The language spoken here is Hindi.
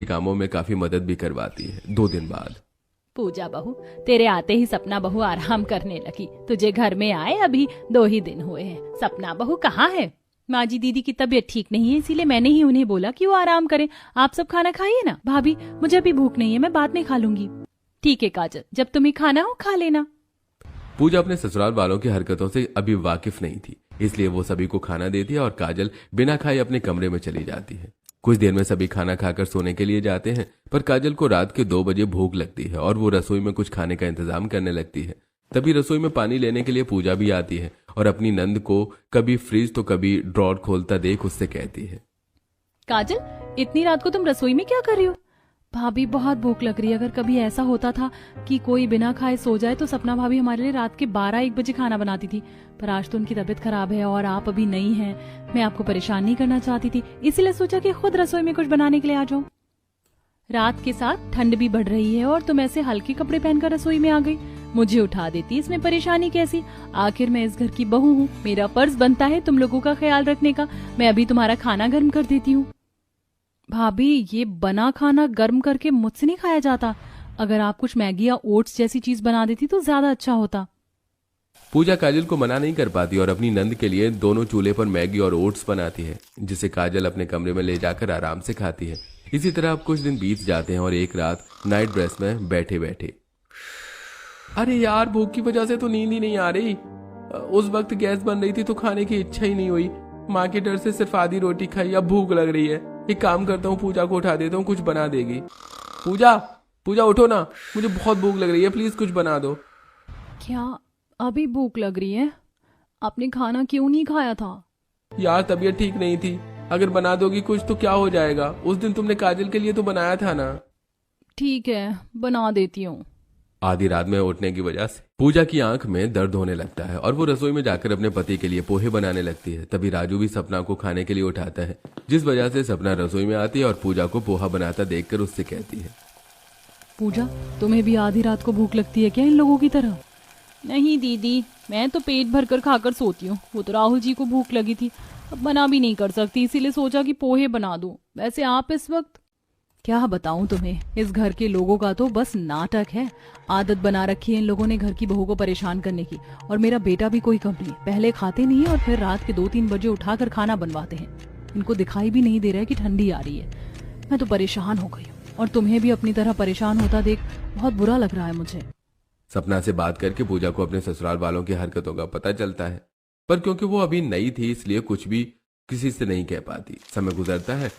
कामों में काफी मदद भी करवाती है। 2 दिन बाद पूजा बहू, तेरे आते ही सपना बहू आराम करने लगी। तुझे घर में आए अभी 2 ही दिन हुए हैं। सपना बहू कहाँ है? माँ जी दीदी की तबीयत ठीक नहीं है, इसीलिए मैंने ही उन्हें बोला कि वो आराम करें। आप सब खाना खाइए ना। भाभी, मुझे अभी भूख नहीं है, मैं बाद में खा लूंगी। ठीक है काजल, जब तुम्हें खाना हो खा लेना। पूजा अपने ससुराल वालों की हरकतों से अभी वाकिफ नहीं थी, इसलिए वो सभी को खाना देती है और काजल बिना खाए अपने कमरे में चली जाती है। कुछ देर में सभी खाना खाकर सोने के लिए जाते हैं, पर काजल को रात के 2 बजे भूख लगती है और वो रसोई में कुछ खाने का इंतजाम करने लगती है। तभी रसोई में पानी लेने के लिए पूजा भी आती है और अपनी नंद को कभी फ्रिज तो कभी ड्रॉर खोलता देख उससे कहती है, काजल, इतनी रात को तुम रसोई में क्या कर रही हो? भाभी, बहुत भूख लग रही है। अगर कभी ऐसा होता था कि कोई बिना खाए सो जाए तो सपना भाभी हमारे लिए रात के 12-1 बजे खाना बनाती थी, पर आज तो उनकी तबीयत खराब है और आप अभी नहीं हैं। मैं आपको परेशान नहीं करना चाहती थी, इसीलिए सोचा कि खुद रसोई में कुछ बनाने के लिए आ जाऊं। रात के साथ ठंड भी बढ़ रही है और तुम ऐसे हल्के कपड़े पहनकर रसोई में आ गई। मुझे उठा देती, इसमें परेशानी कैसी? आखिर मैं इस घर की बहू हूँ, मेरा फर्ज बनता है तुम लोगों का ख्याल रखने का। मैं अभी तुम्हारा खाना गर्म कर देती हूँ। भाभी, ये बना खाना गर्म करके मुझसे नहीं खाया जाता। अगर आप कुछ मैगी या ओट्स जैसी चीज बना देती तो ज्यादा अच्छा होता। पूजा काजल को मना नहीं कर पाती और अपनी नंद के लिए दोनों चूल्हे पर मैगी और ओट्स बनाती है, जिसे काजल अपने कमरे में ले जाकर आराम से खाती है। इसी तरह अब कुछ दिन बीत जाते हैं और एक रात नाइट ड्रेस में बैठे बैठे, अरे यार, भूख की वजह से तो नींद ही नहीं आ रही। उस वक्त गैस बन रही थी तो खाने की इच्छा ही नहीं हुई। माँ के डर से सिर्फ आधी रोटी खाई, अब भूख लग रही है। एक काम करता हूँ, पूजा को उठा देता हूँ, कुछ बना देगी। पूजा, पूजा उठो ना, मुझे बहुत भूख लग रही है, प्लीज कुछ बना दो। क्या अभी भूख लग रही है? आपने खाना क्यों नहीं खाया था? यार, तबीयत ठीक नहीं थी। अगर बना दोगी कुछ तो क्या हो जाएगा? उस दिन तुमने काजल के लिए तो बनाया था ना। ठीक है, बना देती हूँ। आधी रात में उठने की वजह से पूजा की आंख में दर्द होने लगता है और वो रसोई में जाकर अपने पति के लिए पोहे बनाने लगती है। तभी राजू भी सपना को खाने के लिए उठाता है, जिस वजह से सपना रसोई में आती है और पूजा को पोहा बनाता देखकर उससे कहती है, पूजा, तुम्हें भी आधी रात को भूख लगती है क्या इन लोगों की तरह? नहीं दीदी, मैं तो पेट भर कर खाकर सोती हूँ। वो तो राहुल जी को भूख लगी थी, अब मना भी नहीं कर सकती, इसीलिए सोचा कि पोहे बना दूं। वैसे आप इस वक्त, क्या बताऊं तुम्हें, इस घर के लोगों का तो बस नाटक है। आदत बना रखी है इन लोगों ने घर की बहू को परेशान करने की। और मेरा बेटा भी कोई कम नहीं, पहले खाते नहीं और फिर रात के 2-3 बजे उठाकर खाना बनवाते हैं। इनको दिखाई भी नहीं दे रहा है कि ठंडी आ रही है। मैं तो परेशान हो गई हूँ और तुम्हें भी अपनी तरह परेशान होता देख बहुत बुरा लग रहा है मुझे। सपना से बात करके पूजा को अपने ससुराल वालों की हरकतों का पता चलता है, पर क्योंकि वो अभी नई थी इसलिए कुछ भी किसी से नहीं कह पाती। समय गुजरता है